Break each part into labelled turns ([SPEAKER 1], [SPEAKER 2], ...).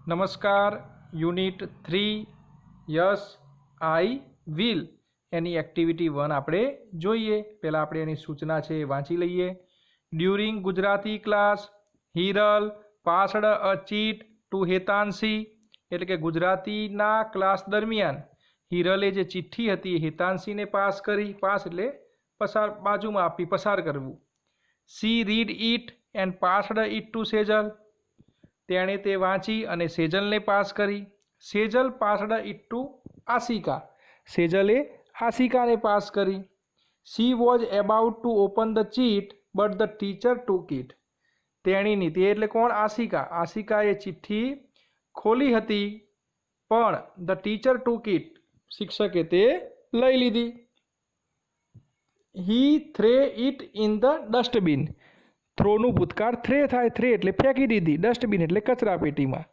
[SPEAKER 1] નમસ્કાર. Unit 3 yes I will any activity 1 આપણે જોઈએ. પહેલાં આપણે એની સૂચના છે એ વાંચી લઈએ. During Gujarati class Hiral passed a cheat to Hetanshi, એટલે કે ગુજરાતીના ક્લાસ દરમિયાન હિરલે જે ચિઠ્ઠી હતી એ હેતાંશીને પાસ કરી. પાસ એટલે પસાર, બાજુમાં આપી, પસાર કરવું. She read it and passed it to Sejal, તેણે તે વાંચી અને સેજલને પાસ કરી. Sejal passed it to Ashika, સેજલે આશિકાને પાસ કરી. She was about to open the cheat but the teacher took it, તેણીની, તે એટલે કોણ? આશિકા. આશિકાએ ચિઠ્ઠી ખોલી હતી પણ ધ ટીચર ટુક ઇટ, શિક્ષકે તે લઈ લીધી. હી થ્રે ઇટ ઇન ધ ડસ્ટબિન, થ્રોનું ભૂતકાળ થ્રે થાય, થ્રે એટલે ફેંકી દીધી, ડસ્ટબિન એટલે કચરા પેટીમાં,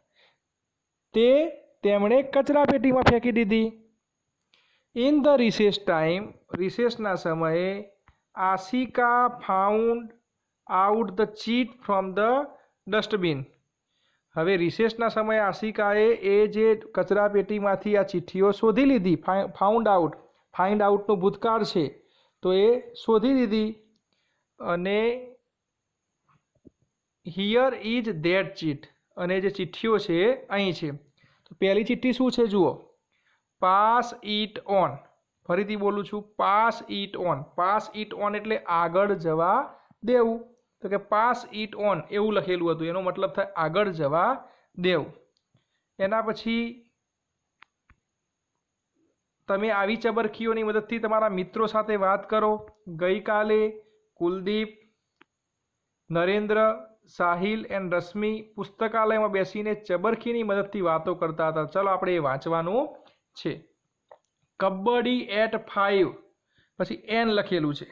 [SPEAKER 1] તેમણે કચરા પેટીમાં ફેંકી દીધી. ઇન ધ રિસેસ ટાઈમ, રિસેસના સમયે Ashika found out the cheat from the dustbin. હવે રિસેસના સમયે આશિકાએ એ જે કચરા પેટીમાંથી આ ચિઠ્ઠીઓ શોધી લીધી. ફાઉન્ડ આઉટ, ફાઇન્ડ આઉટનું ભૂતકાળ છે, તો એ શોધી લીધી. અને હિયર ઇઝ ધેટ ચીટ, અને જે ચિઠ્ઠીઓ છે અહીં છે. તો પહેલી ચિઠ્ઠી શું છે જુઓ, પાસ ઇટ ઓન. ફરીથી બોલું છું, pass it on. Pass it on એટલે આગળ જવા દેવું. તો કે પાસ ઇટ ઓન એવું લખેલું હતું, એનો મતલબ થાય આગળ જવા દેવું. એના પછી તમે આવી ચબરખીઓની મદદથી તમારા મિત્રો સાથે વાત કરો. ગઈકાલે કુલદીપ, નરેન્દ્ર, સાહિલ એન્ડ રશ્મિ પુસ્તકાલયમાં બેસીને ચબરખીની મદદથી વાતો કરતા હતા. ચલો આપણે એ વાંચવાનું છે. કબડ્ડી એટ 5, પછી એન લખેલું છે.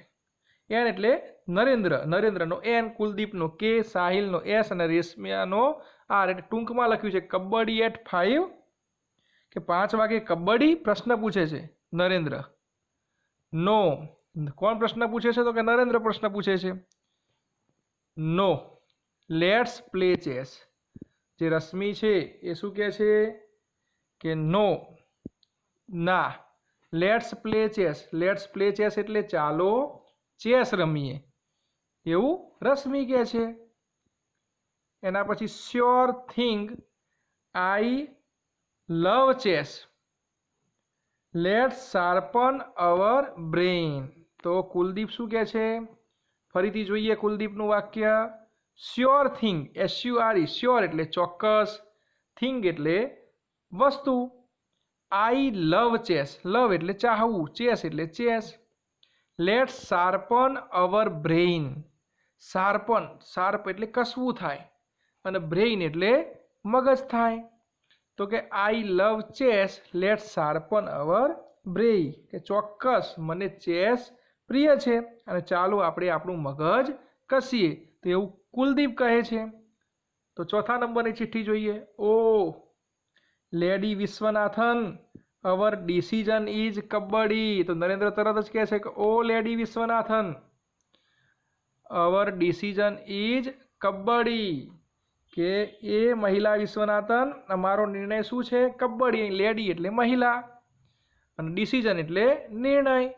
[SPEAKER 1] એન એટલે નરેન્દ્ર, નરેન્દ્રનો એન, કુલદીપનો કે, સાહિલનો એસ અને રેશમિયાનો આર, એટલે ટૂંકમાં લખ્યું છે કબડ્ડી એટ 5, કે 5 વાગે કબડ્ડી. પ્રશ્ન પૂછે છે નરેન્દ્ર. નો, કોણ પ્રશ્ન પૂછે છે? તો કે નરેન્દ્ર પ્રશ્ન પૂછે છે. નો લેટ્સ પ્લે ચેસ, જે રશ્મિ છે એ શું કહે છે કે નો, ના. Let's play chess, let's play chess એટલે ચાલો ચેસ રમીએ, એવું રશ્મિ કહે છે. એના પછી sure thing I love chess, let's sharpen our brain. તો કુલદીપ શું કહે છે? ફરીથી જોઈએ કુલદીપનું વાક્ય. શ્યોર થિંગ, SURE, શ્યોર એટલે ચોક્કસ, થિંગ એટલે વસ્તુ, આઈ લવ ચેસ, લવ એટલે ચાહવું, ચેસ એટલે chess. Let's sharpen our brain, sharpen, sharp એટલે કસવું થાય, અને બ્રેઇન એટલે મગજ થાય. તો કે આઈ love chess, let's sharpen our brain, કે ચોક્કસ મને ચેસ પ્રિય છે અને ચાલો આપણે આપણું મગજ કસીએ. તો એવું કુલદીપ કહે છે. તો ચોથા નંબરની ચિઠ્ઠી જોઈએ. O lady Vishwanathan, our decision is kabaddi. તો નરેન્દ્ર તરત જ કહે છે કે O lady Vishwanathan, our decision is kabaddi, કે એ મહિલા વિશ્વનાથન, અમારો નિર્ણય શું છે? કબડ્ડી. લેડી એટલે મહિલા અને ડિસિઝન એટલે નિર્ણય.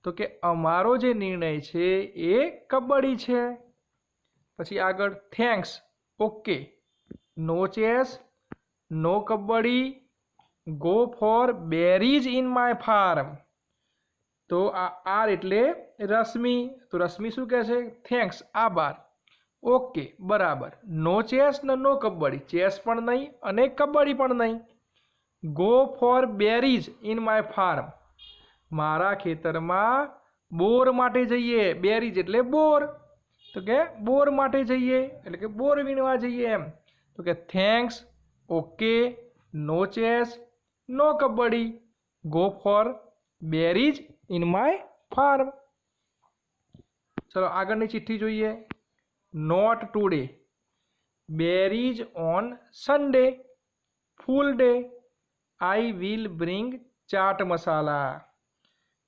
[SPEAKER 1] તો કે અમારો જે નિર્ણય છે એ કબડ્ડી છે. પછી આગળ thanks, okay, no chess, no kabaddi, go for berries in my farm. તો આ આર એટલે રશ્મિ. તો રશ્મિ શું કહે છે? થેન્ક્સ, આભાર. ઓકે, બરાબર. નો ચેસ ને નો કબડ્ડી, ચેસ પણ નહીં અને કબડ્ડી પણ નહીં. Go for berries in my farm, મારા ખેતરમાં બોર માટે જઈએ. બેરીઝ એટલે બોર, તો કે બોર માટે જઈએ એટલે કે બોર વીણવા જઈએ એમ. તો કે thanks, okay, no chess, no kabaddi, go for berries in my farm. ચલો આગળની ચિઠ્ઠી જોઈએ. Not today, berries on Sunday, full day, I will bring chaat masala.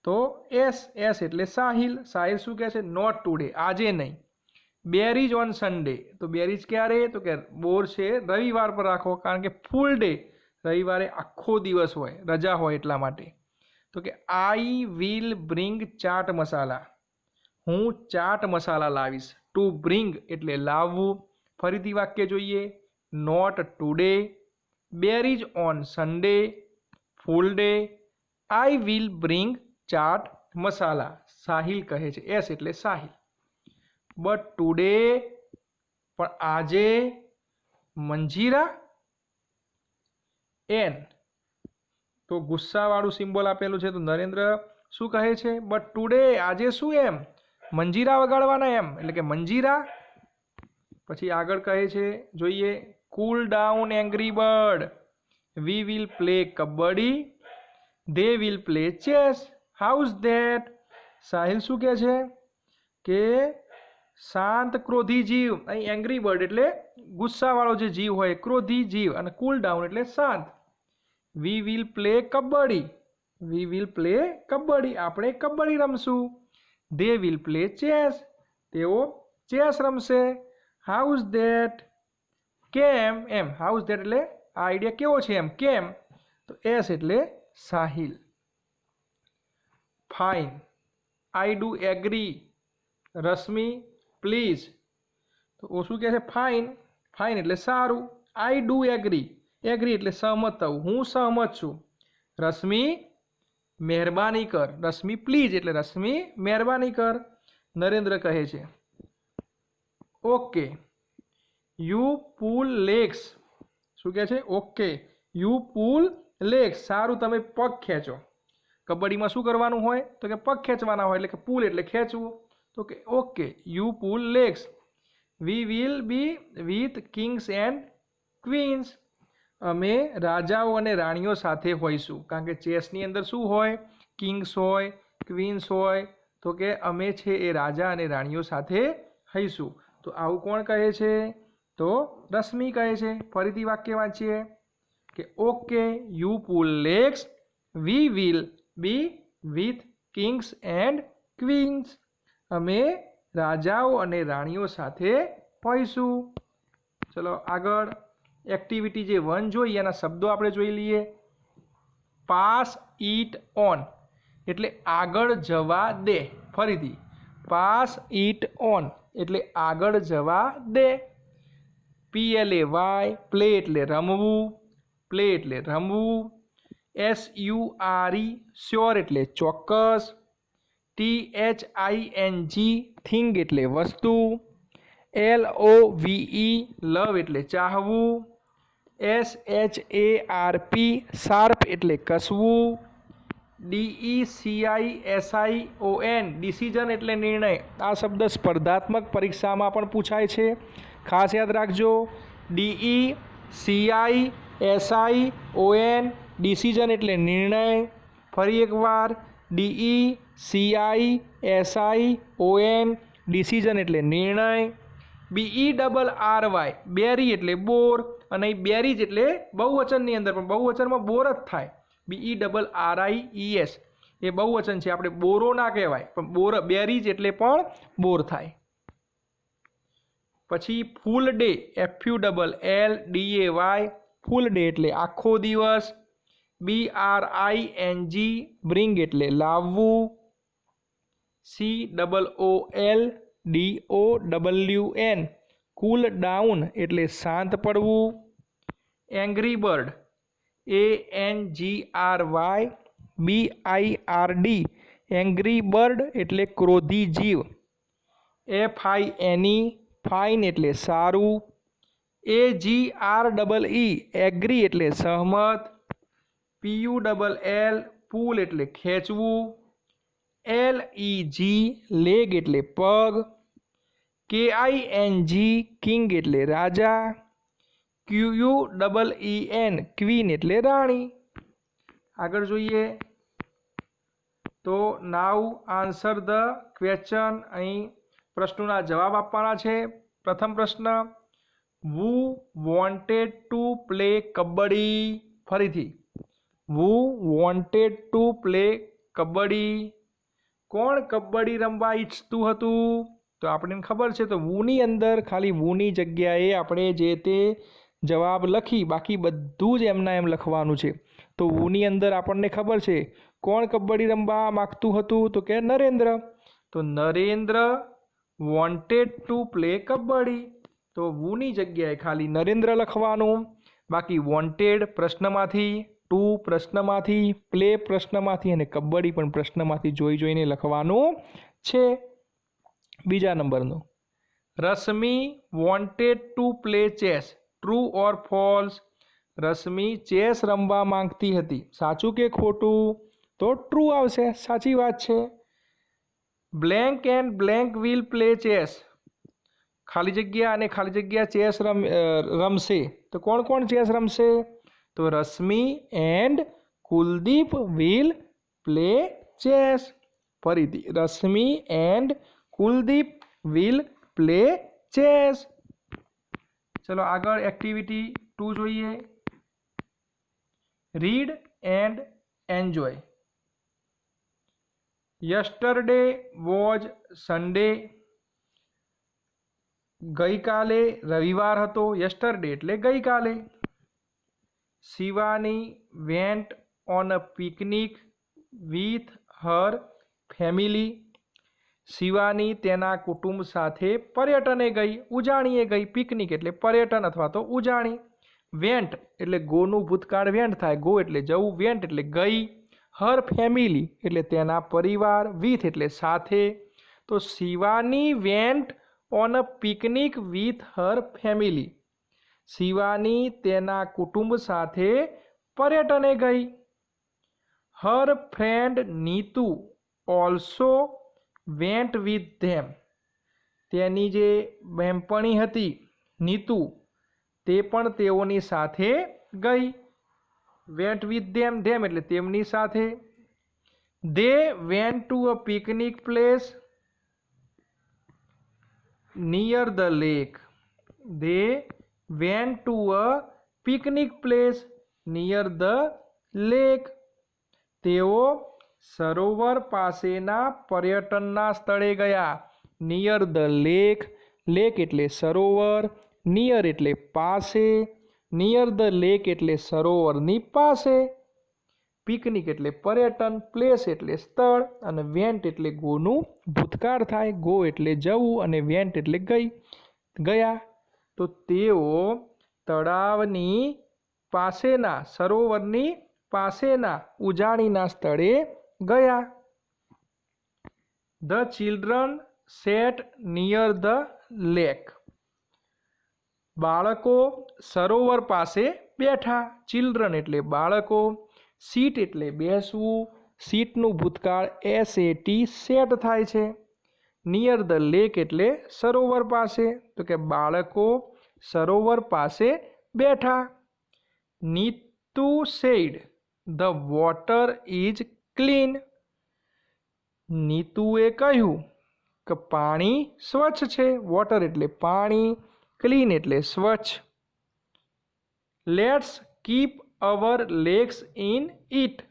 [SPEAKER 1] તો એસ, એસ એટલે સાહિલ. સાહિલ શું કહે છે? નોટ ટુડે, આજે નહીં. બેરીજ ઓન સન્ડે, તો બેરીજ ક્યારે, તો કે બોર છે રવિવાર પર રાખો, કારણ કે ફૂલ ડે, રવિવારે આખો દિવસ હોય, રજા હોય એટલા માટે. તો કે આઈ વિલ બ્રિંગ ચાટ મસાલા, હું ચાટ મસાલા લાવીશ. ટુ બ્રિંગ એટલે લાવવું. ફરીથી વાક્ય જોઈએ. Not today, berries on Sunday, full day, I will bring chaat masala. Sahil કહે છે, એસ એટલે સાહિલ. બટ ટુડે, પણ આજે, મંજીરા એન, તો ગુસ્સાવાળું સિમ્બોલ આપેલું છે. તો નરેન્દ્ર શું કહે છે, બટ ટુડે, આજે શું એમ, મંજીરા વગાડવાના એમ, એટલે કે મંજીરા. પછી આગળ કહે છે, જોઈએ. Cool down angry bird, V will play kabaddi, they will play chess, how's that. Sahil શું કહે છે કે શાંત ક્રોધી જીવ, અહીં એંગ્રી બર્ડ એટલે ગુસ્સાવાળો જે જીવ હોય, ક્રોધી જીવ, અને કૂલ ડાઉન એટલે શાંત. We will play kabaddi, we will play kabaddi, આપણે કબડ્ડી રમશું. ધે વિલ પ્લે ચેસ, તેઓ ચેસ રમશે. હાઉઝ ધેટ, કેમ એમ, હાઉઝ ધેટ એટલે આ આઈડિયા કેવો છે એમ, કેમ, તો એસ એટલે Sahil. Fine, I do agree, Rashmi please. તો ઓ શું કહે છે, ફાઇન, ફાઇન એટલે સારું. આઈ ડુ એગ્રી, એગ્રી એટલે સહમત થવું, હું સહમત છું. રશ્મિ મહેરબાની કર, રશ્મિ પ્લીઝ એટલે રશ્મિ મહેરબાની કર. નરેન્દ્ર કહે છે ઓકે યુ પુલ લેગ્સ, શું કહે છે, ઓકે યુ પુલ લેગ્સ, સારું તમે પગ ખેંચો. કબડ્ડીમાં શું કરવાનું હોય, તો કે પગ ખેંચવાના હોય, એટલે કે પુલ એટલે ખેંચવું. તો કે okay you pull legs, we will be with kings and queens, અમે રાજાઓ અને રાણીઓ સાથે હોઈશું. કારણ કે ચેસની અંદર શું હોય, કિંગ્સ હોય, ક્વીન્સ હોય, તો કે અમે છે એ રાજા અને રાણીઓ સાથે હઈશું. તો આવું કોણ કહે છે, તો રશ્મિ કહે છે. ફરીથી વાક્ય વાંચીએ કે okay you pull legs, we will be with kings and queens, અમે રાજાઓ અને રાણીઓ સાથે હોઈશું. ચલો આગળ એક્ટિવિટી જે 1 જોઈએ એના શબ્દો આપણે જોઈ લઈએ. પાસ ઇટ ઓન એટલે આગળ જવા દે. ફરીથી પાસ ઇટ ઓન એટલે આગળ જવા દે. PLAY પ્લે એટલે રમવું, પ્લે એટલે રમવું. SURE શ્યોર એટલે ચોક્કસ. THING થિંગ એટલે વસ્તુ. LOVE લવ એટલે ચાહવું. SHARP શાર્પ એટલે કસવું. DECISION ડિસિઝન એટલે નિર્ણય. આ શબ્દ સ્પર્ધાત્મક પરીક્ષામાં પણ પૂછાય છે, ખાસ યાદ રાખજો. DECISION ડિસિઝન એટલે નિર્ણય. ફરી એકવાર DECISION ડિસિઝન એટલે નિર્ણય. BERRY બેરી એટલે બોર, અને બેરીજ એટલે બહુવચનની અંદર પણ બહુવચનમાં બોર જ થાય. BERRIES એ બહુવચન છે, આપણે બોરો ના કહેવાય, પણ બોર બેરીજ એટલે પણ બોર થાય. પછી full day FULLDAY full day એટલે આખો દિવસ. BRING બ્રિંગ એટલે લાવવું. COOLDOWN કૂલ ડાઉન એટલે શાંત પડવું. Angry bird ANGRY BIRD angry bird એટલે ક્રોધી જીવ. FINE ફાઇન એટલે સારું. AGREE એગ્રી એટલે સહમત. PULL પુલ એટલે ખેંચવું. LEG લેગ એટલે પગ. KING કિંગ એટલે રાજા. QUEEN ક્વીન એટલે રાણી. આગળ જોઈએ તો નાવ આન્સર ધ ક્વેશ્ચન, અહીં પ્રશ્નોના જવાબ આપવાના છે. પ્રથમ પ્રશ્ન, વુ વોન્ટેડ ટુ પ્લે કબડ્ડી. ફરીથી વુ વોન્ટેડ ટુ પ્લે કબડ્ડી, કોણ કબડ્ડી રમવા ઈચ્છતું હતું, तो आपने खबर है तो वूनी अंदर खाली वूनी जग्याए आपणे जे ते जवाब लखी बाकी बधुं ज एमना एम लखवानुं छे। तो वूनी अंदर आपने खबर है कोण कबड्डी रमवा मागतुं हतुं तो के नरेन्द्र। तो Narendra wanted to play kabaddi. तो वूनी जग्याए खाली नरेन्द्र लखवानुं बाकी वॉन्टेड प्रश्नमांथी टू प्रश्नमांथी प्ले प्रश्नमांथी अने कबड्डी पण प्रश्नमांथी जोई जोईने लखवानुं छे। बीजा नंबरनो Rashmi wanted to play chess true और फॉल्स। रश्मि चेस रमवा मांगती हती साचुं के खोटुं तो ट्रू आवशे साची वात छे। Blank and blank will play chess खाली जग्या अने खाली जग्या चेस रमशे तो कोण कोण चेस रमशे तो Rashmi and Kuldeep will play chess. फरीथी Rashmi and Kuldeep will play chess. चलो आगळ एक्टिविटी 2 जोईए। Read and enjoy. Yesterday was Sunday. गई काले रविवार हतो। यस्टरडे एटले गई काले। Shivani went on a picnic with her family. Shivani तेना कुटुंब साथे पर्यटने गई उजाणीए गई। पिकनिक एटले पर्यटन अथवा तो उजाणी। वेंट एटले गोनु भूतकाळ वेंट थाय गो एटले जवुं वेंट एटले गई। हर फैमिली एटले तेना परिवार विथ एटले साथे। तो Shivani went on a picnic with her family. Shivani तेना कुटुंब साथे पर्यटने गई। Her friend Nitu also went with them. तेनी जे बेनपणी हती नीतू ते पण तेओनी साथे गई। वेंट विथ धेम धेम एटले तेमनी साथे। They went to a picnic place near the lake. They went to a picnic place near the lake. तेओ सरोवर पासेना पर्यटनना स्थळे गया। नियर द लेक लेक एटले सरोवर नियर एटले पासे नियर द लेक एटले सरोवरनी पासे। पिकनिक एटले पर्यटन प्लेस एटले स्थळ अने वेंट एटले गोनु भूतकाळ थाय गो एटले जवुं अने वेंट एटले गई गया। तो तेओ तळावनी पासेना सरोवरनी पासेना उजाणीना स्थळे गया। The children sat near the lake. बाळको सरोवर पासे बेठा। चिल्ड्रन एटले बाळको। सीट एटले बेसवुं। सीटनुं भूतकाळ SAT सेट थाय छे। नियर द लेक एटले सरोवर पासे तो के बाळको सरोवर पासे बेठा। Nitu said the water is clean. नीतुए कह्युं के पाणी स्वच्छ छे। वॉटर एटले पाणी क्लीन एटले स्वच्छ। Let's keep our legs in it.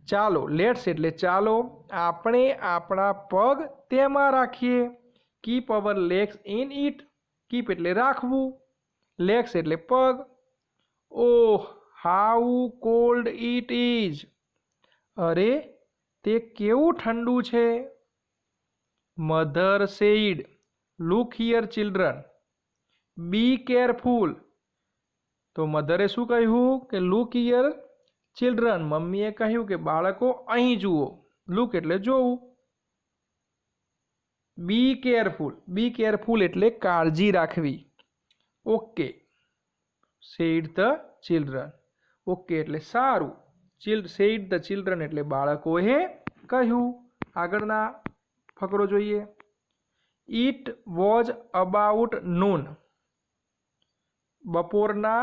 [SPEAKER 1] चालो लेट्स एटले चालो आपणे आपणा पग तेमां राखीए। Keep our legs in it. Keep एटले राखवुं लेग्स एटले पग। Oh how cold it is. अरे ते केवुं ठंडू छे। Mother said look here children be careful. तो मधरे शुं कह्युं के लुक हियर चिल्ड्रन। मम्मीए कह्युं के बाळको अहीं जुओ। लुक एटले जोवुं। बी केरफुल एटले काळजी राखवी। Okay said the children. Okay एटले सारूं। सेड द चिल्ड्रन एटले बाळकोए कह्युं। આગળના ફકરો જોઈએ। It was about noon. બપોરના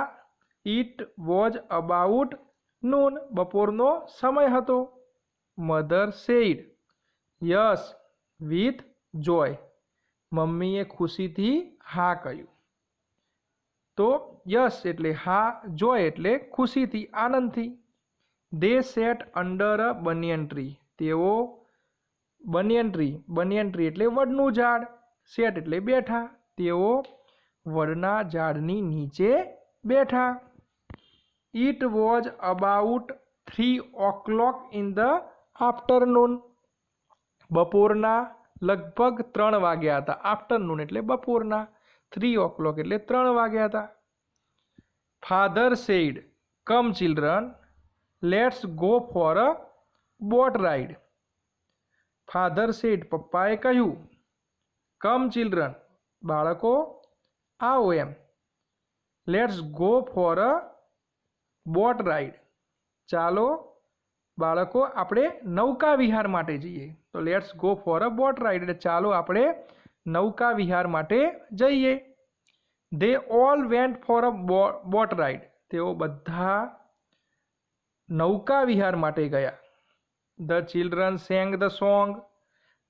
[SPEAKER 1] ઇટ વોઝ અબાઉટ નૂન બપોરનો સમય હતો। મધર સેડ યસ વિથ જોય। મમ્મીએ ખુશીથી હા કહ્યું। તો યસ એટલે હા જોય એટલે ખુશીથી આનંદથી। They sat under a banyan tree. તેઓ બનિયન ટ્રી એટલે વડનું ઝાડ, સેટ એટલે બેઠા, તેઓ વડના ઝાડની નીચે બેઠા. It was about 3 o'clock in the afternoon. બપોરના લગભગ 3 વાગ્યા હતા. આફ્ટરનૂન એટલે બપોરના, 3 o'clock એટલે 3 વાગ્યા હતા. Father said, come children, let's go for a boat ride. Father said, પપ્પાએ કહ્યું. કમ ચિલ્ડ્રન, બાળકો આવો એમ. Let's go for a boat ride, ચાલો બાળકો આપણે નૌકા વિહાર માટે જઈએ. તો let's go for a boat ride એટલે ચાલો આપણે નૌકા વિહાર માટે જઈએ. They all went for a boat ride. તેઓ બધા નૌકા વિહાર માટે ગયા. The children sang the song.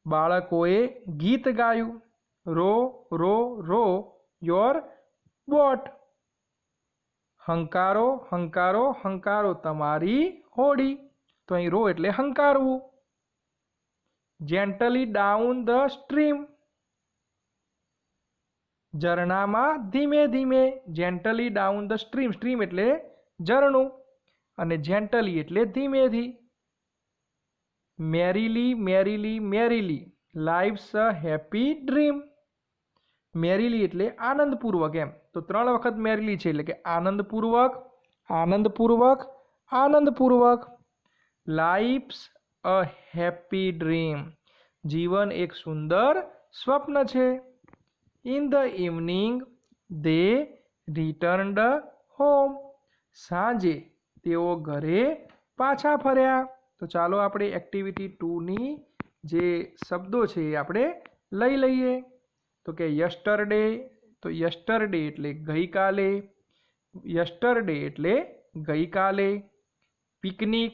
[SPEAKER 1] બાળકોએ ગીત ગાયું. Row row row your boat. હંકારો હંકારો હંકારો તમારી હોડી. તો અહીં રો એટલે હંકારવું. Gently down the stream. ઝરણામાં ધીમે ધીમે. Gently down the stream, stream એટલે ઝરણું અને જેન્ટલી એટલે ધીમેથી. Merrily merrily merrily lives a happy dream. Merrily એટલે આનંદપૂર્વક એમ. તો 3 વખત મેરીલી છે એટલે કે આનંદપૂર્વક, આનંદપૂર્વક, આનંદપૂર્વક. Lives a happy dream. જીવન એક સુંદર સ્વપ્ન છે. In the evening they returned home. સાંજે તેઓ ઘરે પાછા ફર્યા. તો ચાલો આપણે એક્ટિવિટી 2ની જે શબ્દો છે એ આપણે લઈ લઈએ. તો કે યસ્ટરડે, તો યસ્ટરડે એટલે ગઈકાલે, યસ્ટરડે એટલે ગઈકાલે. પિકનિક,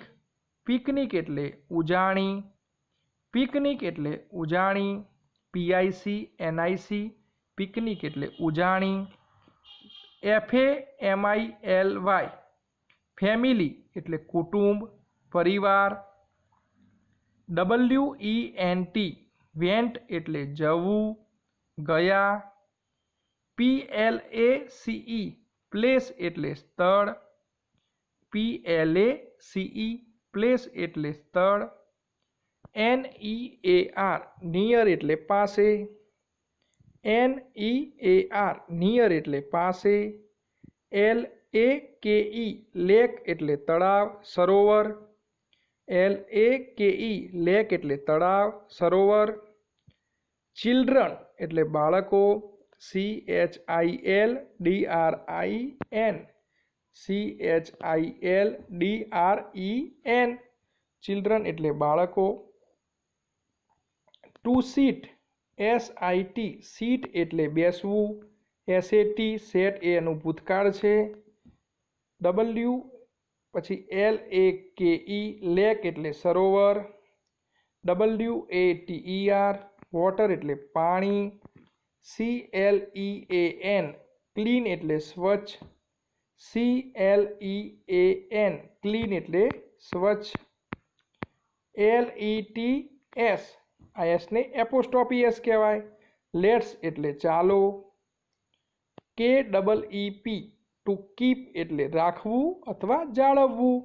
[SPEAKER 1] પિકનિક એટલે ઉજાણી, પિકનિક એટલે ઉજાણી. PICNIC પિકનિક એટલે ઉજાણી. FAMILY ફેમિલી એટલે કુટુંબ, પરિવાર. WENT વેન્ટ એટલે જવું, ગયા. PLACE પ્લેસ એટલે સ્થળ, PLACE પ્લેસ એટલે સ્થળ. NEAR નિયર એટલે પાસે, NEAR નિયર એટલે પાસે. LAKE લેક એટલે તળાવ, સરોવર, LAKE લેક એટલે તળાવ, સરોવર. ચિલ્ડ્રન એટલે બાળકો, CHILDRIN, CHILDREN ચિલ્ડ્રન એટલે બાળકો. ટુ સીટ, SIT સીટ એટલે બેસવું, SAT સેટ એ એનું ભૂતકાળ છે. પછી LAKE લેક એટલે સરોવર. WATER વોટર એટલે પાણી. CLEAN ક્લીન એટલે સ્વચ્છ, CLEAN ક્લીન એટલે સ્વચ્છ. LETS આ એસને એપોસ્ટ્રોફી એસ કહેવાય. લેટ્સ એટલે ચાલો. KEEP ટુ કીપ એટલે રાખવું અથવા જાળવવું.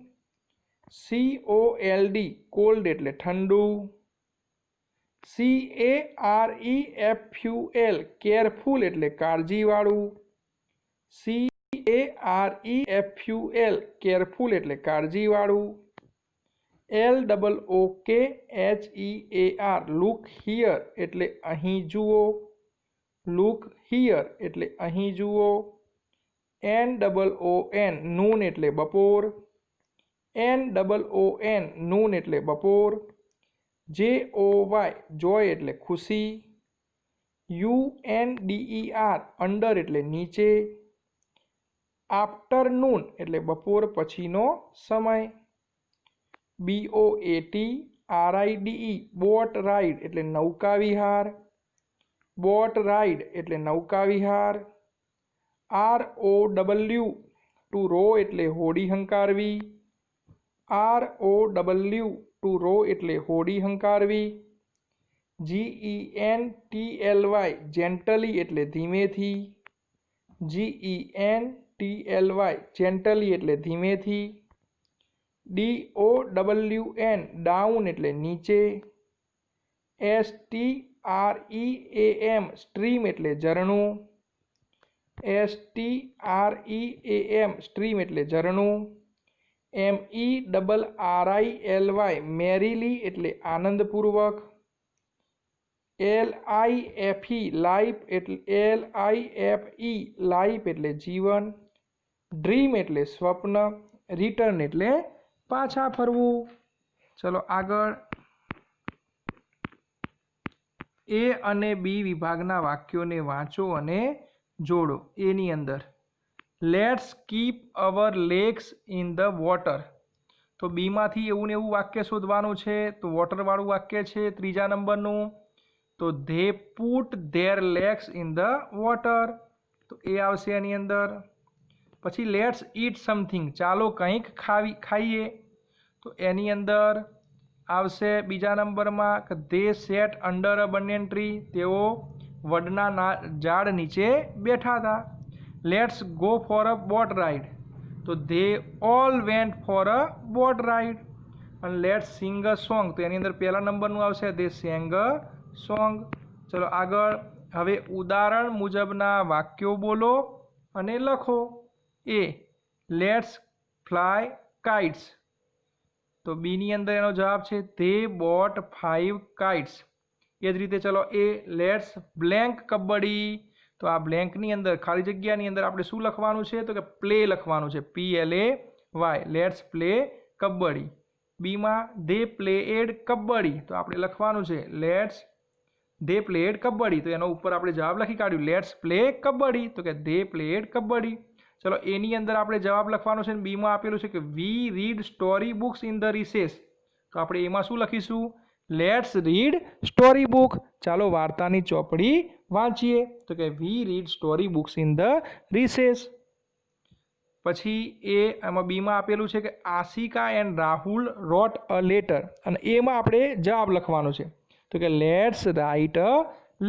[SPEAKER 1] COLD કોલ્ડ એટલે ઠંડુ. CAREFUL કેરફુલ એટલે કાળજીવાળું. CAREFUL કેરફુલ એટલે કાળજીવાળું. LOOKHEAR લુક હિયર એટલે અહીં જુઓ, લુક હિયર એટલે અહીં જુઓ. NOON નૂન એટલે બપોર, NOON નૂન એટલે બપોર. JOY જોય એટલે ખુશી. UNDER અંડર એટલે નીચે. આફ્ટરનૂન એટલે બપોર પછીનો સમય. BOAT RIDE બોટ રાઇડ એટલે નૌકા વિહાર, બોટ રાઇડ એટલે નૌકા વિહાર. ROW ટુ રો એટલે હોડી હંકારવી, ROW ટુ રો એટલે હોડી હંકારવી. GENTLY જેન્ટલી એટલે ધીમેથી, GENTLY જેન્ટલી એટલે ધીમેથી, DOWN ડાઉન એટલે નીચે, STREAM સ્ટ્રીમ એટલે ઝરણું, STREAM સ્ટ્રીમ એટલે ઝરણું, MERRILY મેરીલી એટલે આનંદપૂર્વક, LIFE લાઈફ એટલે લાઈફ એટલે જીવન, ડ્રીમ એટલે સ્વપ્ન, રિટર્ન એટલે પાછા ફરવું. ચલો આગળ. એ અને બી વિભાગના વાક્યોને વાંચો અને જોડો. એની અંદર let's keep hour legs in the water. તો બીમાંથી એવું ને એવું વાક્ય શોધવાનું છે. તો વોટરવાળું વાક્ય છે ત્રીજા નંબરનું. તો they put there legs in the water. તો એ આવશે એની અંદર. પછી લેટ્સ ઈટ સમથિંગ, ચાલો કંઈક ખાઈએ. તો એની અંદર આવશે બીજા નંબરમાં કે they sat under a banyan tree, તેઓ વડના ઝાડ નીચે બેઠા હતા. Let's go for a boat ride. તો they all went for a boat ride. અને લેટ્સ સિંગ અ સોંગ. તો એની અંદર પહેલા નંબરનું આવશે ધે સેંગ અ સોંગ. ચલો આગળ. હવે ઉદાહરણ મુજબના વાક્યો બોલો અને લખો. એ લેટ્સ ફ્લાય કાઇટ્સ. તો બીની અંદર એનો જવાબ છે ધે બોટ 5 કાઇટ્સ. એ જ રીતે ચલો એ લેટ્સ બ્લેન્ક કબડ્ડી. તો આ બ્લેન્કની અંદર ખાલી જગ્યાની અંદર આપણે શું લખવાનું છે? તો કે પ્લે લખવાનું છે, PLAY. Let's play kabaddi. બીમાં ધે પ્લેએડ કબડ્ડી. તો આપણે લખવાનું છે લેટ્સ ધે પ્લેડ કબડ્ડી. તો એનો ઉપર આપણે જવાબ લખી કાઢ્યું લેટ્સ પ્લે કબડ્ડી. તો કે ધે પ્લેડ કબડ્ડી. ચલો એની અંદર આપણે જવાબ લખવાનો છે. બીમાં આપેલું છે કે we read story books in the recess. તો આપણે એમાં શું લખીશું? Let's read story book. ચાલો વાર્તાની ચોપડી વાંચીએ. તો કે we read story books in the recess. પછી એમાં બીમાં આપેલું છે કે Ashika and Rahul wrote a letter. અને એમાં આપણે જવાબ લખવાનો છે. તો કે લેટ્સ રાઇટ અ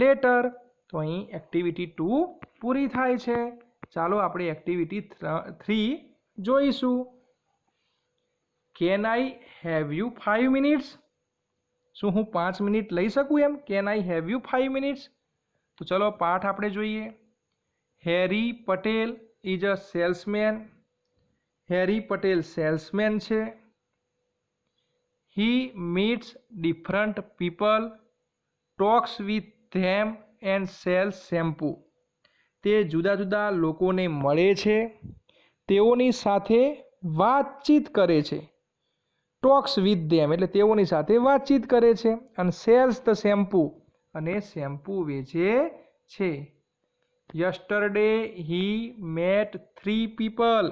[SPEAKER 1] લેટર. તો અહીં એક્ટિવિટી 2 પૂરી થાય છે. ચાલો આપણે એક્ટિવિટી 3 જોઈશું. Can I have you 5 minutes? શું હું 5 મિનિટ લઈ શકું એમ? Can I have you 5 minutes? તો ચલો પાઠ આપણે જોઈએ. Harry Patel is a salesman. Harry Patel salesman છે. He meets different people, talks with them and sells shampoo. તે જુદા જુદા લોકોને મળે છે, તેઓની સાથે વાતચીત કરે છે. ટોક્સ વિથ ધેમ એટલે તેઓની સાથે વાતચીત કરે છે. અને સેલ્સ ધ શેમ્પૂ, અને શેમ્પૂ વેચે છે. Yesterday he met 3 people.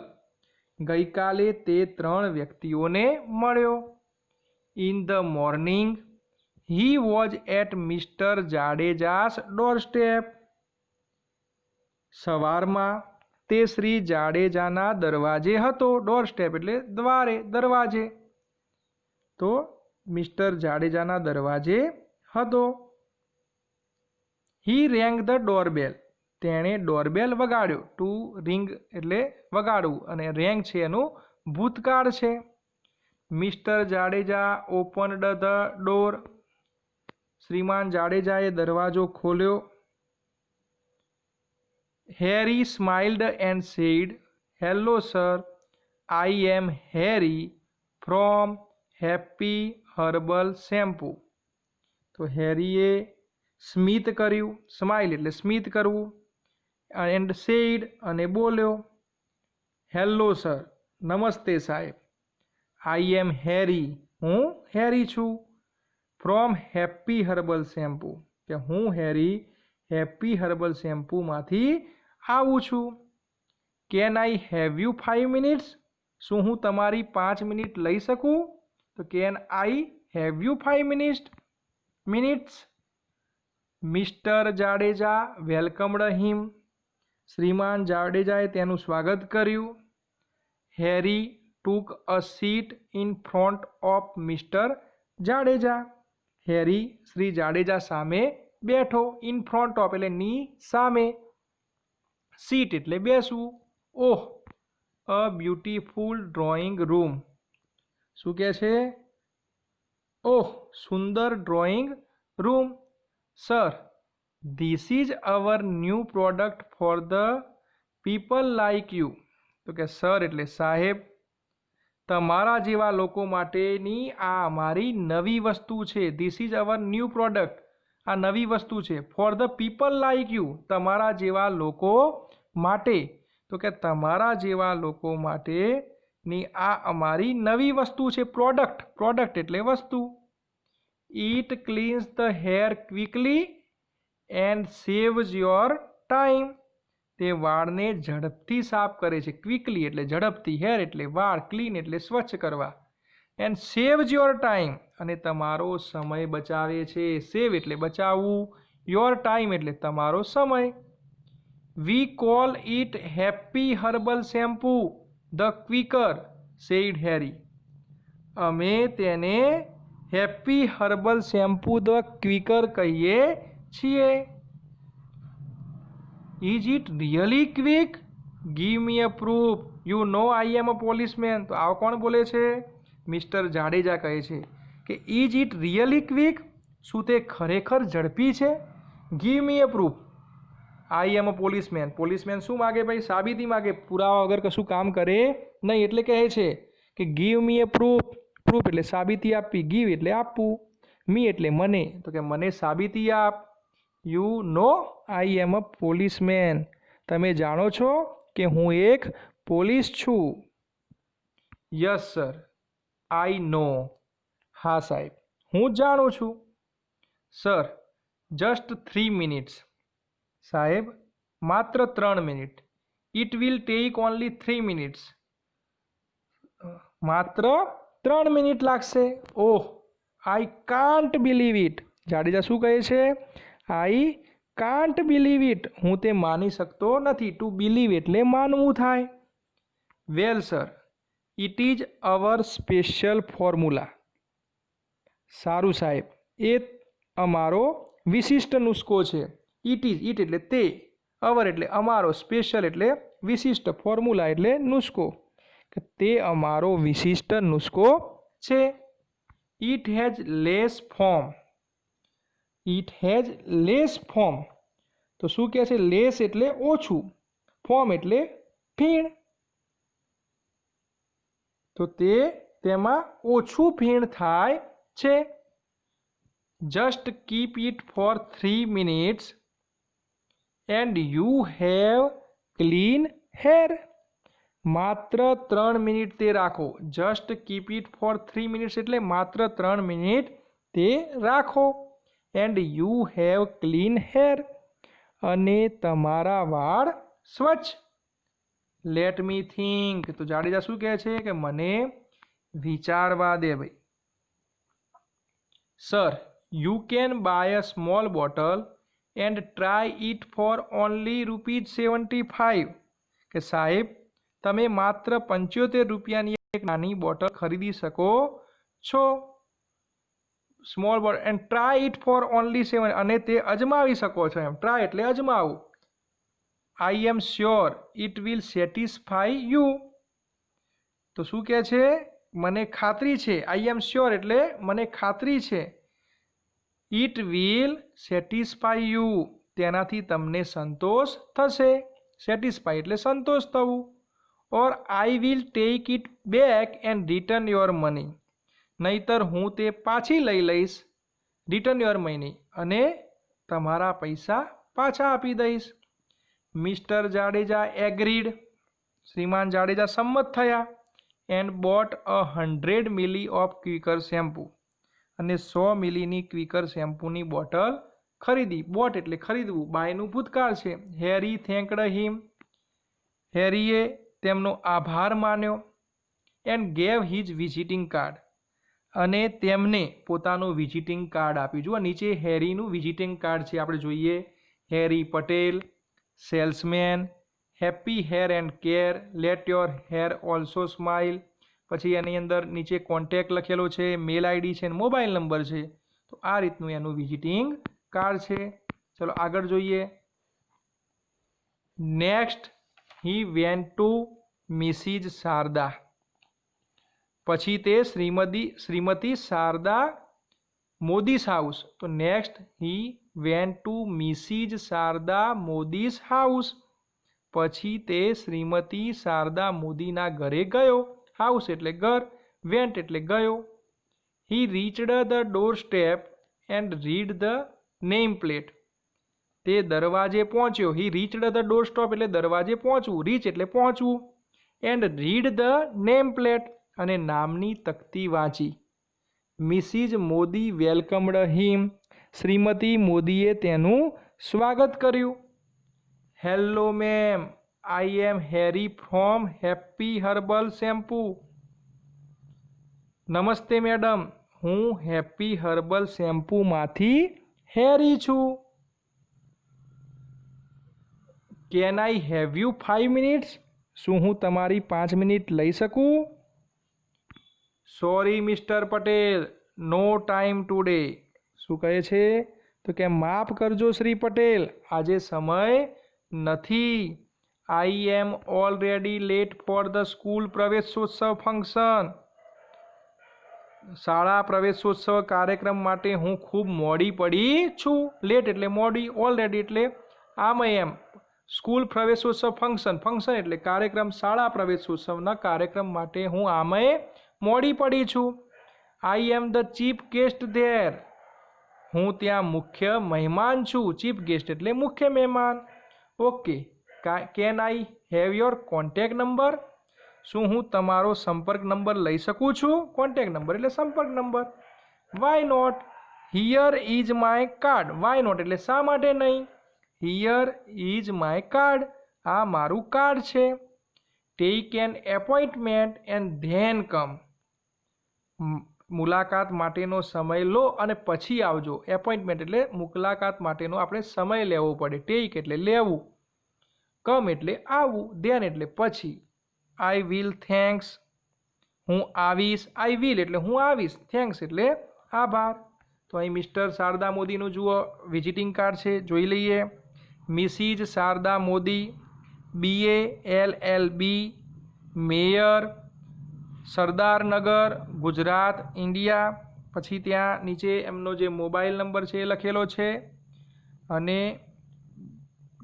[SPEAKER 1] ગઈકાલે તે 3 વ્યક્તિઓને મળ્યો. In the morning he was at mister Jadeja's doorstep. સવારમાં તે શ્રી જાડેજાના દરવાજે હતો. ડોરસ્ટેપ એટલે દ્વારે, દરવાજે. તો મિસ્ટર જાડેજાના દરવાજે હતો. He rang the doorbell. તેણે ડોરબેલ વગાડ્યો. ટુ રિંગ એટલે વગાડવું, અને રેંગ છે એનું ભૂતકાળ છે. Mister Jadeja opened the door. શ્રીમાન જાડેજાએ દરવાજો ખોલ્યો. Harry smiled and said, hello sir, I am Harry from happy herbal shampoo. તો હેરીએ સ્મિત કર્યું. સ્માઇલ એટલે સ્મિત કરવું. એન્ડ સેડ અને બોલ્યો. હેલો સર, નમસ્તે સાહેબ. આઈ એમ હેરી, હું હેરી છું. ફ્રોમ હેપી હર્બલ શેમ્પૂ, કે હું હેરી હેપી હર્બલ શેમ્પૂમાંથી આવું છું. Can I have you 5 minutes? શું હું તમારી 5 મિનિટ લઈ શકું? તો can I have you 5 minutes? Mister Jadeja welcomed him. શ્રીમાન જાડેજાએ તેનું સ્વાગત કર્યું. Harry took a seat in front of mister Jadeja. Harry Shri Jadeja સામે બેઠો. ઇન ફ્રન્ટ ઓફ એટલે ની સામે. સીટ એટલે બેસવું. Oh, a beautiful drawing room. શું કહે છે? ઓહ, સુંદર drawing room. Sir, this is our new product for the people like you. તો કે સર એટલે સાહેબ, તમારા જેવા લોકો માટેની આ અમારી નવી વસ્તુ છે. This is our new product, આ નવી વસ્તુ છે. Four the people like you, તમારા જેવા લોકો માટે. તો કે તમારા જેવા લોકો માટેની આ અમારી નવી વસ્તુ છે. પ્રોડક્ટ, પ્રોડક્ટ એટલે વસ્તુ. It cleans the hair quickly and saves your time. તે વાળને ઝડપથી સાફ કરે છે. ક્વિકલી એટલે ઝડપથી, હેર એટલે વાળ, ક્લીન એટલે સ્વચ્છ કરવા, એન્ડ સેવ્સ યોર ટાઈમ અને તમારો સમય બચાવે છે. સેવ એટલે બચાવવું, યોર ટાઈમ એટલે તમારો સમય. We call it happy herbal shampoo the quicker, said Harry. અમે તેને happy herbal shampoo the quicker કહીએ છીએ. Is it really quick? Give me a proof. You know I am a policeman. તો આવો કોણ બોલે છે? મિસ્ટર જાડેજા કહે છે કે ઇઝ ઇટ રિયલી ક્વિક? શું તે ખરેખર ઝડપી છે? Give me a proof. I am a policeman. Policeman શું માગે ભાઈ? સાબિતી માગે. પુરાવા વગર કશું કામ કરે નહીં. એટલે કહે છે કે give me a proof. Proof એટલે સાબિતી આપવી, ગીવ એટલે આપવું, મી એટલે મને. તો કે મને સાબિતી આપ. You know I am a policeman. તમે જાણો છો કે હું એક પોલીસ છું. Yes sir, I know. હા સાહેબ, હું જાણું છું. Sir, just 3 minutes. સાહેબ, માત્ર 3 minute. It will take only 3 minutes. માત્ર 3 મિનિટ લાગશે. Oh, I can't believe it. Jadeja શું કહે છે? I can't believe it. હું તે માની શકતો નથી. ટુ બિલીવ એટલે માનવું થાય. Well sir, it is our special formula. સારું સાહેબ, એ અમારો વિશિષ્ટ નુસ્ખો છે. ઇટ ઇઝ, ઇટ એટલે તે, અવર એટલે અમારો, સ્પેશિયલ એટલે વિશિષ્ટ, ફોર્મ્યુલા એટલે નુસ્ખો. તે અમારો વિશિષ્ટ નુસ્ખો છે. It has less foam. It has less foam. તો શું કહે છે? લેસ એટલે ઓછું, ફોર્મ એટલે ફીણ. તો તેમાં ઓછું ફીણ થાય છે. Just keep it for 3 minutes and you have clean hair. માત્ર 3 મિનિટ તે રાખો. Just keep it for 3 minutes એટલે માત્ર 3 મિનિટ તે રાખો. And you have clean hair અને તમારા વાળ સ્વચ્છ. Let me think. તો જાડેજા શું કહે છે કે મને વિચારવા દે ભાઈ. Sir, you can by a small bottle and try it for only ₹75. કે સાહેબ, તમે માત્ર 75 રૂપિયાની એક નાની બોટલ ખરીદી શકો છો. Small bottle and try it for only 7 અને તે અજમાવી શકો છો. એમ ટ્રાય એટલે અજમાવું. I am sure it will satisfy you. તો શું કહે છે? મને ખાતરી છે. આઈ એમ શ્યોર એટલે મને ખાતરી છે. It will satisfy you. તેનાથી તમને સંતોષ થશે. સેટિસ્ફાય એટલે સંતોષ થવું. Or I will take it back and return your money. નહીતર હું તે પાછી લઈ લઈશ. રિટર્ન યોર મની અને તમારા પૈસા પાછા આપી દઈશ. Mister Jadeja agreed. શ્રીમાન જાડેજા સંમત થયા. And bought 100 ml of quicker shampoo અને 100 મિલીની ક્વિકર શેમ્પૂની બોટલ ખરીદી. બોટ એટલે ખરીદવું, બાયનું ભૂતકાળ છે. હેરી થેન્કડ હિમ. હેરીએ તેમનો આભાર માન્યો. And gave his visiting card અને તેમને પોતાનું વિઝિટિંગ કાર્ડ આપ્યું. જુઓ નીચે હેરીનું વિઝિટિંગ કાર્ડ છે. આપણે જોઈએ Harry Patel, salesman, happy hair and care, let your hair also smile. પછી એની અંદર નીચે કોન્ટેક્ટ લખેલો છે, મેલ આઈડી છે, મોબાઈલ નંબર છે. તો આ રીતનું એનું વિઝિટિંગ કાર્ડ છે. ચલો આગળ જોઈએ. Next he went to Mrs Sharada. પછી તે શ્રીમતી શારદા મોદીસ હાઉસ. તો next he went to Mrs Sharada Modi's house. પછી તે શ્રીમતી શારદા મોદીના ઘરે ગયો. હાઉસ એટલે ઘર, વેન્ટ એટલે ગયો. He reached the door step and read the name plate. તે દરવાજે પહોંચ્યો. He reached the door stop એટલે દરવાજે પહોંચવું, રીચ એટલે પહોંચવું, and read the name plate અને નામની તકતી વાંચી. Mrs Modi welcomed him. શ્રીમતી મોદીએ તેનું સ્વાગત કર્યું. Hello ma'am, I am Harry from happy herbal shampoo. નમસ્તે મેડમ, હું હેપી હર્બલ શેમ્પૂમાંથી હેરી છું. Can I have you 5 minutes? શું હું તમારી 5 મિનિટ લઈ શકું? સોરી મિસ્ટર પટેલ, નો ટાઈમ ટુડે. શું કહે છે? તો કે માફ કરજો શ્રી પટેલ, આજે સમય નથી. I am already late for the school પ્રવેશોત્સવ ફંક્શન. શાળા પ્રવેશોત્સવ કાર્યક્રમ માટે હું ખૂબ મોડી પડી છું. લેટ એટલે મોડી, ઓલરેડી એટલે આમ એમ. સ્કૂલ પ્રવેશોત્સવ ફંક્શન એટલે કાર્યક્રમ. શાળા પ્રવેશોત્સવના કાર્યક્રમ માટે હું આમે મોડી પડી છું. I am the chief guest there. હું ત્યાં મુખ્ય મહેમાન છું. ચીફ ગેસ્ટ એટલે મુખ્ય મહેમાન. Okay. Can I have your contact number? શું હું તમારો સંપર્ક નંબર લઈ શકું છું? કોન્ટેક્ટ નંબર એટલે સંપર્ક નંબર. Why not? Here is my card. Why not એટલે શા માટે નહીં? Here is my card. આ મારું કાર્ડ છે. Take an appointment and then come. મુલાકાત માટેનો સમય લો અને પછી આવજો. એપોઇન્ટમેન્ટ એટલે મુલાકાત માટેનો આપણે સમય લેવો પડે. ટેક એટલે લેવું, કમ એટલે આવવું, ધેન એટલે પછી. I will thanks. હું આવીશ. આઈ વિલ એટલે હું આવીશ. થેન્ક્સ એટલે આભાર. તો અહીં મિસ્ટર શારદા મોદીનું જુઓ વિઝિટિંગ કાર્ડ છે, જોઈ લઈએ. Mrs Sharda Modi, BA LLB, mayor, Sardarnagar, Gujarat, India. પછી ત્યાં નીચે એમનો જે મોબાઈલ નંબર છે એ લખેલો છે અને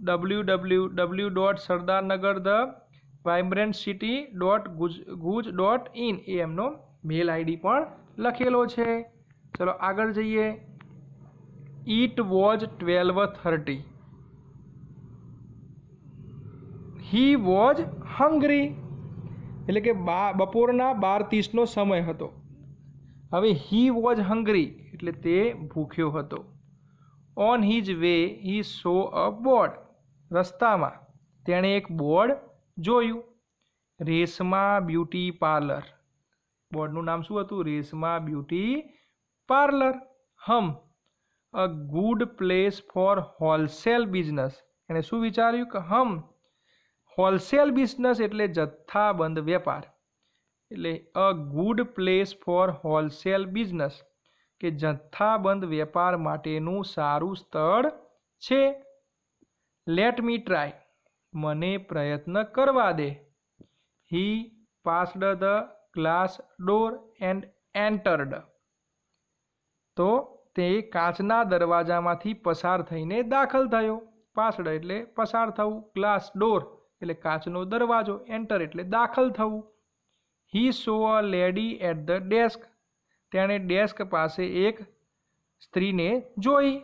[SPEAKER 1] www.sardarnagar.vibrantcity.guj.in એ એમનો મેલ આઈડી પણ લખેલો છે. ચલો આગળ જઈએ. It was 12:30. He was hungry એટલે કે બપોરના 12:30નો સમય હતો. હવે હી વોઝ હંગ્રી એટલે તે ભૂખ્યો હતો. On his way he saw a board. રસ્તામાં તેણે એક બોર્ડ જોયું. Reshma beauty parlour. બોર્ડનું નામ શું હતું? Reshma beauty parlour. A good place for wholesale business. એણે શું વિચાર્યું કે હોલસેલ બિઝનેસ એટલે જથ્થાબંધ વેપાર. એટલે a good place for wholesale business કે જથ્થાબંધ વેપાર માટેનું સારું સ્થળ છે. Let me try. મને પ્રયત્ન કરવા દે. He passed the glass door and entered. તો તે કાચના દરવાજામાંથી પસાર થઈને દાખલ થયો. પાસ્ડ એટલે પસાર થવું, ગ્લાસ ડોર એટલે કાચનો દરવાજો, એન્ટર એટલે દાખલ થવું. He saw a lady at the desk. તેણે ડેસ્ક પાસે એક સ્ત્રીને જોઈ.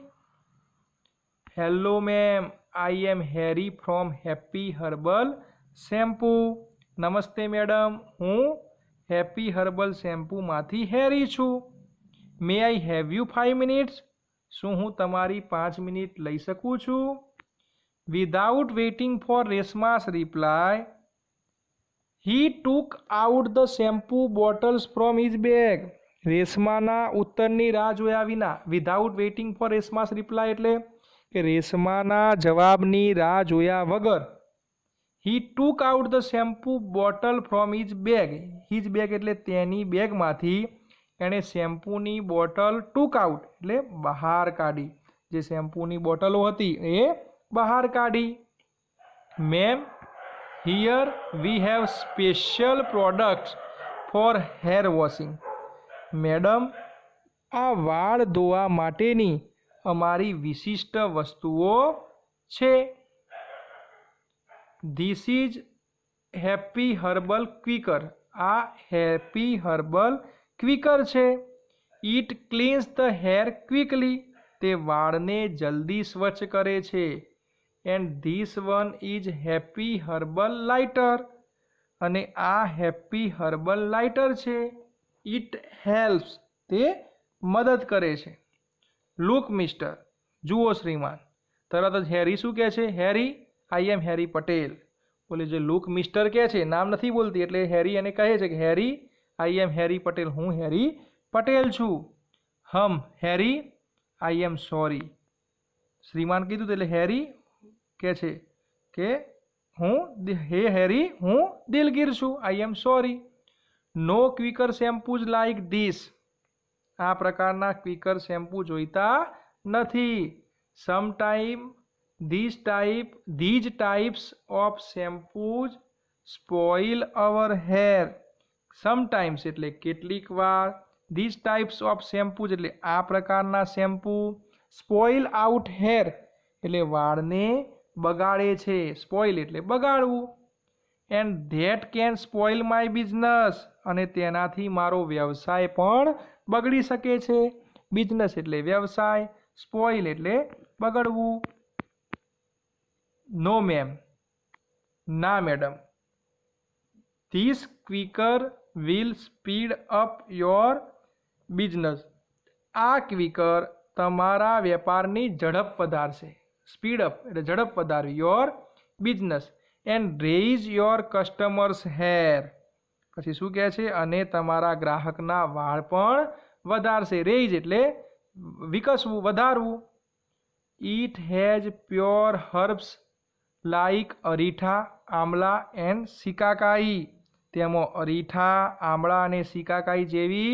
[SPEAKER 1] Hello ma'am, I am Harry from happy herbal shampoo. નમસ્તે મેડમ, હું હેપી હર્બલ શેમ્પૂમાંથી હેરી છું. May I have you 5 minutes? શું હું તમારી 5 મિનિટ લઈ શકું છું? Without waiting for Reshma's reply, he took out the shampoo bottles from his bag. રેશમાના ઉત્તરની રાહ જોયા વિના, without waiting for Reshma's reply એટલે કે રેશમાના જવાબની રાહ જોયા વગર, he took out the shampoo bottle from his bag. His bag એટલે તેની બેગમાંથી એણે શેમ્પૂની બોટલ ટૂક આઉટ એટલે બહાર કાઢી. જે શેમ્પૂની બોટલો હતી એ બહાર કાઢી. Ma'am, here we have special products for hair washing. Madam, આ વાળ ધોવા માટેની અમારી વિશિષ્ટ વસ્તુઓ છે. This is Happy Herbal Quicker. આ હેપી હર્બલ ક્વિકર છે. It cleans the hair quickly. તે વાળને જલ્દી સ્વચ્છ કરે છે. And this one is Happy Herbal Lighter. અને આ હેપી હર્બલ લાઇટર છે. It helps. તે મદદ કરે છે. Look mister. જુઓ શ્રીમાન. તરત જ હેરી શું કહે છે? હેરી, આઈ એમ હેરી પટેલ. બોલે જે લુક મિસ્ટર કહે છે, નામ નથી બોલતી, એટલે હેરી એને કહે છે કે હેરી, આઈ એમ હેરી પટેલ. હું હેરી પટેલ છું. હેરી, આઈ એમ સોરી. શ્રીમાન કીધું એટલે હેરી કહે છે કે હેરી, હું દિલગીર છું. I am sorry. No quicker shampoos like this. આ પ્રકારના ક્વિકર શેમ્પૂ જોઈતા નથી. Sometime these types of shampoos spoil our hair. Sometimes એટલે કેટલીક વાર, these types of shampoos એટલે આ પ્રકારના શેમ્પૂ, સ્પોઇલ આઉટ હેર એટલે વાળને બગાડે છે. સ્પોઇલ એટલે બગાડવું. And that can spoil my business. અને તેનાથી મારો વ્યવસાય પણ બગડી શકે છે. બિઝનેસ એટલે વ્યવસાય, સ્પોઇલ એટલે બગડવું. નો મેમ. ના madam. This quicker will speed up your business. આ ક્વિકર તમારા વેપારની ઝડપ વધારશે. સ્પીડ અપ એટલે ઝડપ વધારવી. Your business. And raise your customers hair. પછી શું કહે છે? અને તમારા ગ્રાહકના વાળ પણ વધારશે. રેઇઝ એટલે વિકસવું, વધારવું. It has pure herbs like Aritha, amla and shikakai. તેમાં અરીઠા, આમળા અને સિકાકાઈ જેવી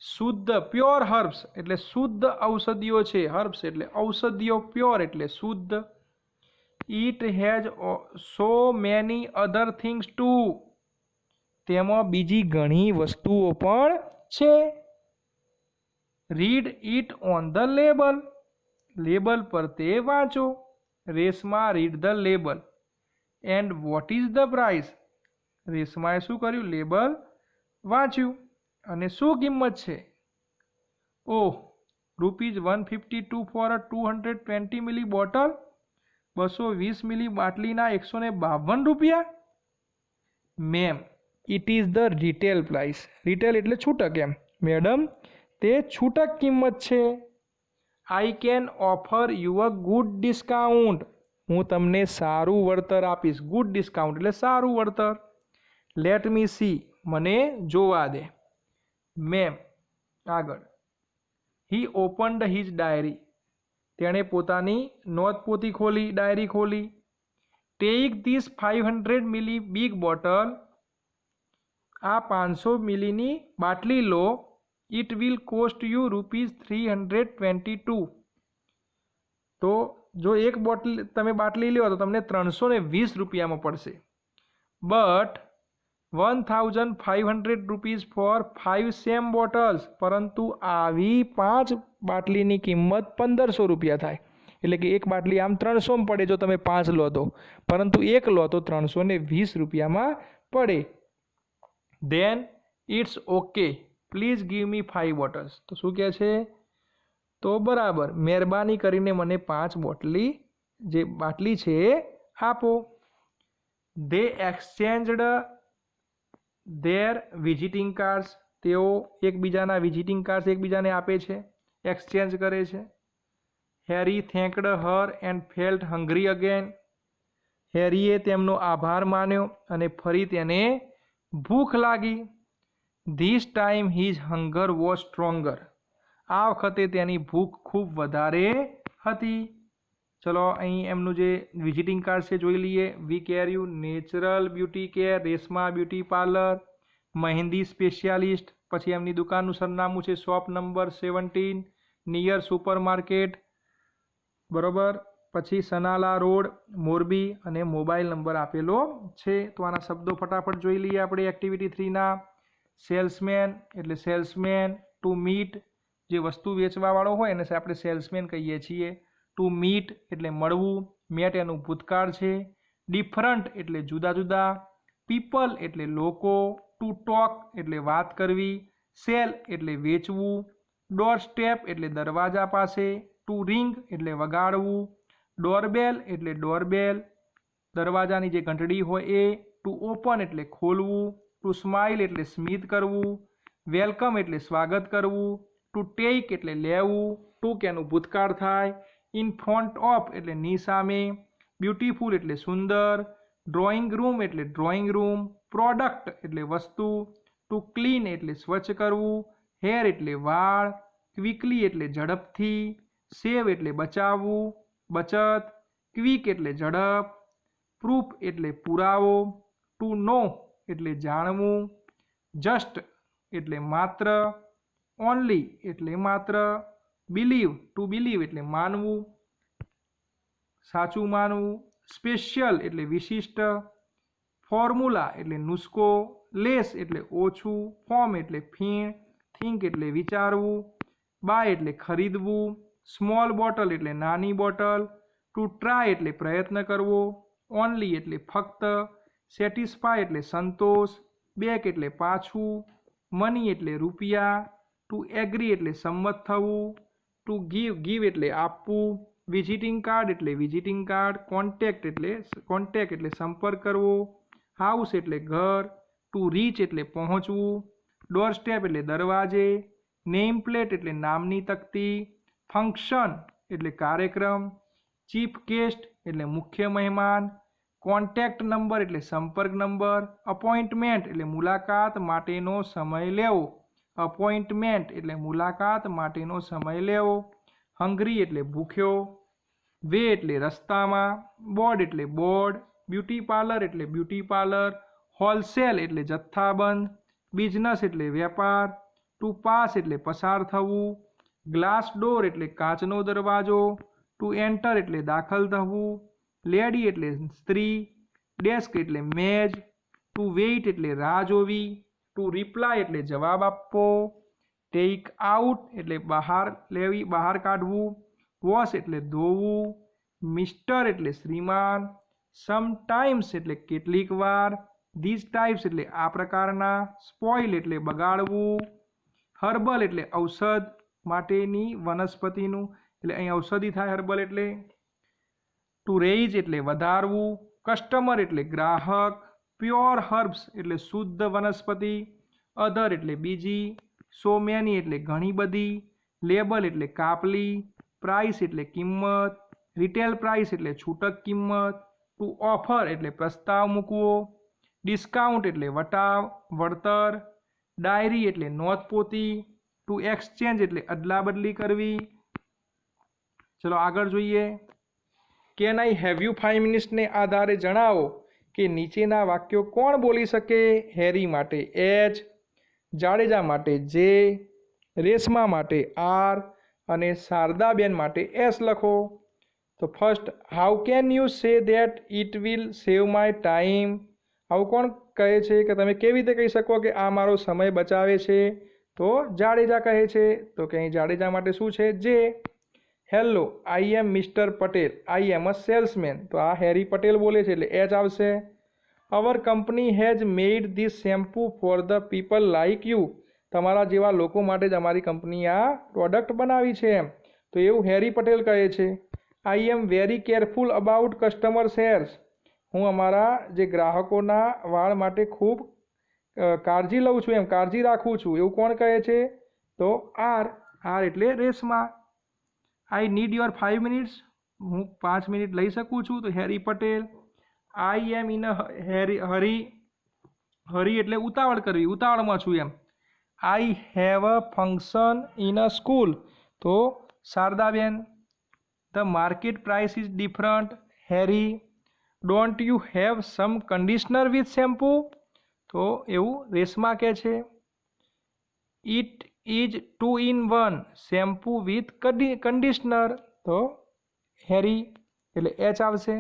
[SPEAKER 1] શુદ્ધ, પ્યોર હર્બ્સ એટલે શુદ્ધ ઔષધિઓ છે. હર્બ્સ એટલે ઔષધિઓ, પ્યોર એટલે શુદ્ધ. It has so many other things too. તેમાં બીજી ઘણી વસ્તુઓ પણ છે. Read it on the label. Label પર તે વાંચો. Reshma read the label. And what is the price. રેશમાએ શું કર્યું? લેબલ વાંચ્યું. અને શું કિંમત છે? Oh, ₹152 for a 220 ml bottle. 220 ml બાટલીના ₹152. Ma'am, it is the retail price. Retail એટલે છૂટક એમ. મેડમ, તે છૂટક કિંમત છે. I can offer you a good discount. હું તમને સારું વળતર આપીશ. ગુડ ડિસ્કાઉન્ટ એટલે સારું વળતર. Let me see. મને જોવા દે. મેમ, આગળ. He opened his diary. તેણે પોતાની નોટપોથી ખોલી, ડાયરી ખોલી. Take this 500 ml big bottle. આ 500 મિલીની બાટલી લો. It will cost you ₹322. તો જો એક બોટલ તમે બાટલી લો તો તમને ₹320 પડશે. But ₹1,500 for 5 same bottles. પરંતુ આવી 5 બાટલીની કિંમત ₹1,500 થાય. એટલે કે એક બાટલી આમ 300 પડે જો તમે 5 લો તો, પરંતુ એક લો તો ₹320 પડે. Then it's okay, please give me 5 bottles. તો શું કહે છે? તો બરાબર, મહેરબાની કરીને મને 5 બોટલી જે બાટલી છે આપો. They exchanged their visiting cards. તેઓ એકબીજાના વિઝિટિંગ કાર્ડ્સ એકબીજાને આપે છે, એક્સચેન્જ કરે છે. Harry thanked her and felt hungry again. હેરીએ તેમનો આભાર માન્યો અને ફરી તેને ભૂખ લાગી. This time his hunger was stronger. આ વખતે તેની ભૂખ ખૂબ વધારે હતી. ચલો અહીં એમનું જે વિઝિટિંગ કાર્ડ છે જોઈ લઈએ. We care you natural beauty care, Reshma beauty parlour, mehndi specialist, પછી એમની દુકાનનું સરનામું છે shop number 17 near super market, બરાબર. પછી સનાલા રોડ મોરબી અને મોબાઈલ નંબર આપેલો છે. તો આના શબ્દો ફટાફટ જોઈ લઈએ આપણે એક્ટિવિટી 3ના. સેલ્સમેન એટલે સેલ્સમેન, ટુ મીટ જે વસ્તુ વેચવાવાળો હોય એને આપણે સેલ્સમેન કહીએ છીએ. ટુ મીટ એટલે મળવું, મેટ એનું ભૂતકાળ છે. ડિફરન્ટ એટલે જુદા જુદા. પીપલ એટલે લોકો. ટુ ટોક એટલે વાત કરવી. સેલ એટલે વેચવું. ડોર સ્ટેપ એટલે દરવાજા પાસે. ટુ રિંગ એટલે વગાડવું. ડોરબેલ એટલે ડોરબેલ દરવાજાની જે ઘંટડી હોય એ. ટુ ઓપન એટલે ખોલવું. ટુ સ્માઇલ એટલે સ્મિત કરવું. વેલકમ એટલે સ્વાગત કરવું. ટુ ટેક એટલે લેવું. ટુક એનું ભૂતકાળ થાય. ઇન ફ્રન્ટ ઓફ એટલે ની સામે. બ્યુટીફુલ એટલે સુંદર. ડ્રોઈંગ રૂમ એટલે ડ્રોઈંગ રૂમ. પ્રોડક્ટ એટલે વસ્તુ. ટુ ક્લીન એટલે સ્વચ્છ કરવું. હેર એટલે વાળ. ક્વિકલી એટલે ઝડપથી. સેવ એટલે બચાવવું, બચત. ક્વિક એટલે ઝડપ. પ્રૂફ એટલે પુરાવો. ટુ નો એટલે જાણવું. જસ્ટ એટલે માત્ર. ઓનલી એટલે માત્ર. બિલીવ ટુ બિલીવ એટલે માનવું, સાચું માનવું. સ્પેશિયલ એટલે વિશિષ્ટ. ફોર્મ્યુલા એટલે નુસ્ખો. લેસ એટલે ઓછું. ફોર્મ એટલે ફીણ. થિંક એટલે વિચારવું. બાય એટલે ખરીદવું. સ્મોલ બોટલ એટલે નાની બોટલ. ટુ ટ્રાય એટલે પ્રયત્ન કરવો. ઓનલી એટલે ફક્ત. સેટિસ્ફાય એટલે સંતોષ. બેક એટલે પાછું. મની એટલે રૂપિયા. ટુ એગ્રી એટલે સંમત થવું. ટુ ગીવ એટલે આપવું. વિઝિટિંગ કાર્ડ એટલે વિઝિટિંગ કાર્ડ. કોન્ટેક્ટ એટલે સંપર્ક કરવો. હાઉસ એટલે ઘર. ટુ રીચ એટલે પહોંચવું. ડોર સ્ટેપ એટલે દરવાજે. નેમ પ્લેટ એટલે નામની તકતી. ફંક્શન એટલે કાર્યક્રમ. ચીફ ગેસ્ટ એટલે મુખ્ય મહેમાન. કોન્ટેક્ટ નંબર એટલે સંપર્ક નંબર. અપોઇન્ટમેન્ટ એટલે મુલાકાત માટેનો સમય લેવો. અપોઇન્ટમેન્ટ એટલે મુલાકાત માટેનો સમય લેવો. હંગ્રી એટલે ભૂખ્યો. વે એટલે રસ્તામાં. બોર્ડ એટલે બોર્ડ. બ્યુટી પાર્લર એટલે બ્યુટી પાર્લર. હોલસેલ એટલે જથ્થાબંધ. બિઝનેસ એટલે વેપાર. ટુ પાસ એટલે પસાર થવું. ગ્લાસ ડોર એટલે કાચનો દરવાજો. ટુ એન્ટર એટલે દાખલ થવું. લેડી એટલે સ્ત્રી. ડેસ્ક એટલે મેજ. ટુ વેઇટ એટલે રાહ જોવી. ટુ રિપ્લાય એટલે જવાબ આપવો. ટેક આઉટ એટલે બહાર કાઢવું. વોશ એટલે ધોવું. મિસ્ટર એટલે શ્રીમાન. સમટાઈમ્સ એટલે કેટલીક વાર. ધીસ ટાઈપ્સ એટલે આ પ્રકારના. સ્પોઇલ એટલે બગાડવું. હર્બલ એટલે ઔષધ માટેની વનસ્પતિનું એટલે અહીં ઔષધિ થાય હર્બલ એટલે. ટુ રેઇઝ એટલે વધારવું. કસ્ટમર એટલે ગ્રાહક. પ્યોર હર્બ્સ એટલે શુદ્ધ વનસ્પતિ. અધર એટલે બીજી. સો મેની એટલે ઘણી બધી. લેબલ એટલે કાપલી. પ્રાઇસ એટલે કિંમત. રિટેલ પ્રાઇસ એટલે છૂટક કિંમત. ટુ ઓફર એટલે પ્રસ્તાવ મૂકવો. ડિસ્કાઉન્ટ એટલે વળતર. ડાયરી એટલે નોંધપોથી. ટુ એક્સચેન્જ એટલે અદલા બદલી કરવી. ચલો આગળ જોઈએ. કેન આઈ હેવ યુ 5 મિનિટ્સને આધારે જણાવો કે નીચેના વાક્યો કોણ બોલી શકે. હેરી માટે એચ, જાડેજા માટે જે, રેશમા માટે આર અને શારદાબેન માટે એસ લખો. તો first, how can you say that it will save my time. આવું કોણ કહે છે કે તમે કેવી રીતે કહી શકો કે આ મારો સમય બચાવે છે. તો જાડેજા કહે છે. તો કે અહીં જાડેજા માટે શું છે જે. Hello, I M mister Patel. I am a salesman. તો આ હેરી પટેલ બોલે છે એટલે એચ આવશે. અવર company has made this shampoo four the people like you. તમારા જેવા લોકો માટે જ અમારી કંપની આ પ્રોડક્ટ બનાવી છે એમ. તો એવું હેરી પટેલ કહે છે. I am very careful about customer hairs. હું અમારા જે ગ્રાહકોના વાળ માટે ખૂબ કાળજી લઉં છું એમ, કાળજી રાખું છું એવું કોણ કહે છે. તો આર એટલે Reshma. I need your 5 minutes. હું 5 મિનિટ લઈ શકું છું. તો હેરી પટેલ. આઈ એમ ઇન અ હરી એટલે ઉતાવળ કરવી, ઉતાવળમાં છું એમ. I have a function in a school. તો Shardaben. The market price is different. Harry. Don't you have some conditioner with shampoo. તો એવું રેશમા કહે છે. It is 2 in 1 shampoo with conditioner, તો હેરી એટલે એચ આવશે.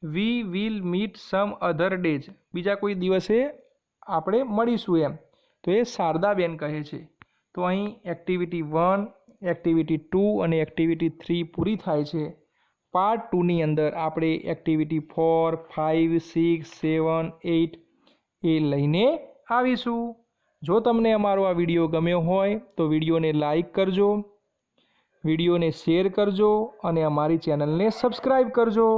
[SPEAKER 1] We will meet some other days, બીજા કોઈ દિવસે આપણે મળીશું એમ, તો એ શારદાબેન કહે છે. તો અહીં એક્ટિવિટી 1, એક્ટિવિટી 2 અને એક્ટિવિટી 3 પૂરી થાય છે. પાર્ટ 2ની અંદર આપણે એક્ટિવિટી 4, 5, 6, 7, 8 એ લઈને આવીશું. જો તમને અમારો આ વિડીયો ગમ્યો હોય તો વિડીયોને લાઈક કરજો, વિડીયોને શેર કરજો અને અમારી ચેનલને સબસ્ક્રાઈબ કરજો.